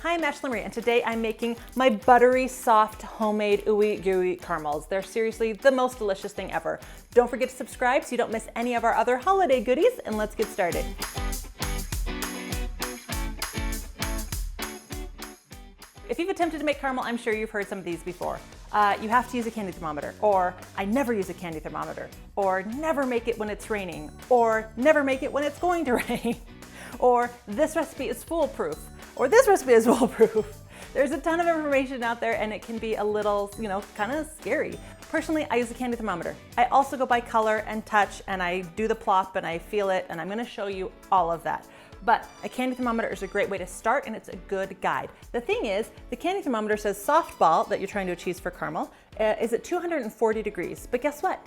Hi, I'm Ashlee, and today I'm making my buttery, soft, homemade ooey gooey caramels. They're seriously the most delicious thing ever. Don't forget to subscribe so you don't miss any of our other holiday goodies, and let's get started. If you've attempted to make caramel, I'm sure you've heard some of these before. You have to use a candy thermometer, or I never use a candy thermometer, or never make it when it's raining, or never make it when it's going to rain, or this recipe is foolproof, or this recipe is foolproof. There's a ton of information out there and it can be a little, kind of scary. Personally, I use a candy thermometer. I also go by color and touch, and I do the plop and I feel it, and I'm gonna show you all of that. But a candy thermometer is a great way to start, and it's a good guide. The thing is, the candy thermometer says softball that you're trying to achieve for caramel is at 240 degrees. But guess what?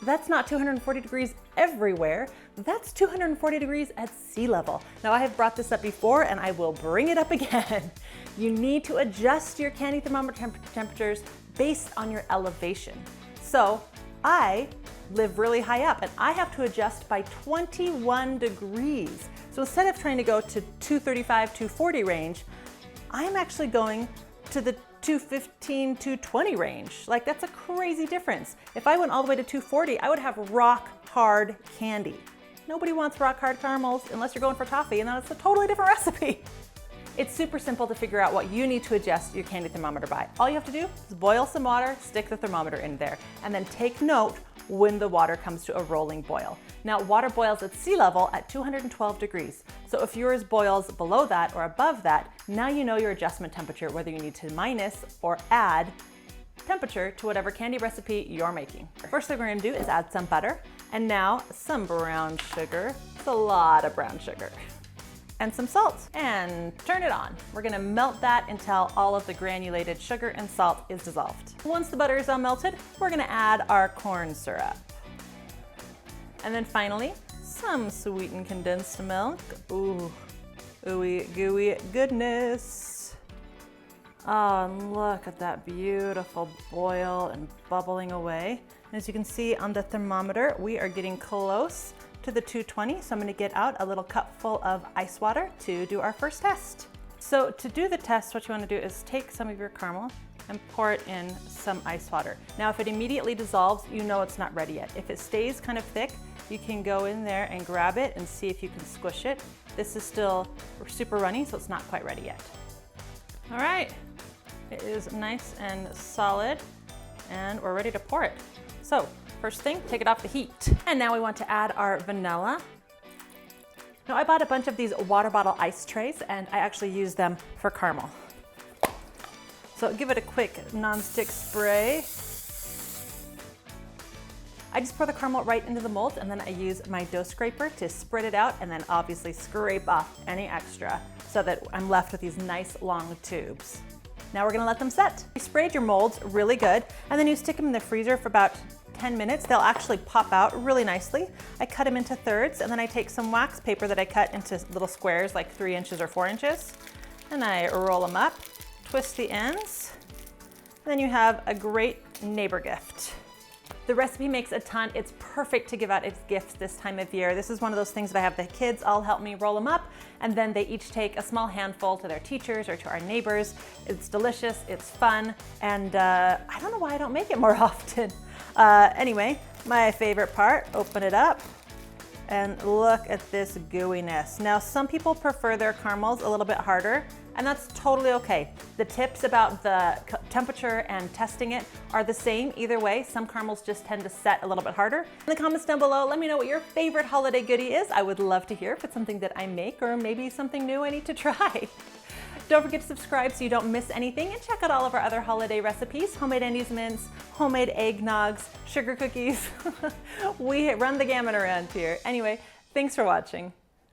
That's not 240 degrees everywhere. That's 240 degrees at sea level. Now, I have brought this up before and I will bring it up again. You need to adjust your candy thermometer temperatures based on your elevation. So I live really high up and I have to adjust by 21 degrees. So instead of trying to go to 235, 240 range, I'm actually going to the 215, 220 range. Like, that's a crazy difference. If I went all the way to 240, I would have rock hard candy. Nobody wants rock hard caramels unless you're going for toffee, and that's a totally different recipe. It's super simple to figure out what you need to adjust your candy thermometer by. All you have to do is boil some water, stick the thermometer in there, and then take note when the water comes to a rolling boil. Now, water boils at sea level at 212 degrees. So if yours boils below that or above that, now you know your adjustment temperature, whether you need to minus or add temperature to whatever candy recipe you're making. First thing we're gonna do is add some butter, and now some brown sugar. It's a lot of brown sugar. And some salt, and turn it on. We're gonna melt that until all of the granulated sugar and salt is dissolved. Once the butter is all melted, we're gonna add our corn syrup. And then finally, some sweetened condensed milk. Ooh, ooey gooey goodness. Oh, and look at that beautiful boil and bubbling away. And as you can see on the thermometer, we are getting close to the 220, so I'm gonna get out a little cup full of ice water to do our first test. So to do the test, what you wanna do is take some of your caramel and pour it in some ice water. Now, if it immediately dissolves, you know it's not ready yet. If it stays kind of thick, you can go in there and grab it and see if you can squish it. This is still super runny, so it's not quite ready yet. All right, it is nice and solid, and we're ready to pour it. So, first thing, take it off the heat. And now we want to add our vanilla. Now, I bought a bunch of these water bottle ice trays, and I actually use them for caramel. So give it a quick nonstick spray. I just pour the caramel right into the mold, and then I use my dough scraper to spread it out, and then obviously scrape off any extra so that I'm left with these nice long tubes. Now we're gonna let them set. You sprayed your molds really good, and then you stick them in the freezer for about 10 minutes. They'll actually pop out really nicely. I cut them into thirds, and then I take some wax paper that I cut into little squares like 3 inches or 4 inches, and I roll them up, twist the ends, and then you have a great neighbor gift. The recipe makes a ton. It's perfect to give out as gifts this time of year. This is one of those things that I have the kids all help me roll them up, and then they each take a small handful to their teachers or to our neighbors. It's delicious, it's fun, and I don't know why I don't make it more often. Anyway, my favorite part, open it up, and look at this gooiness. Now, some people prefer their caramels a little bit harder, and that's totally okay. The tips about the temperature and testing it are the same either way. Some caramels just tend to set a little bit harder. In the comments down below, let me know what your favorite holiday goodie is. I would love to hear if it's something that I make, or maybe something new I need to try. Don't forget to subscribe so you don't miss anything, and check out all of our other holiday recipes: homemade Andes mints, homemade eggnogs, sugar cookies. We run the gamut around here. Anyway, thanks for watching.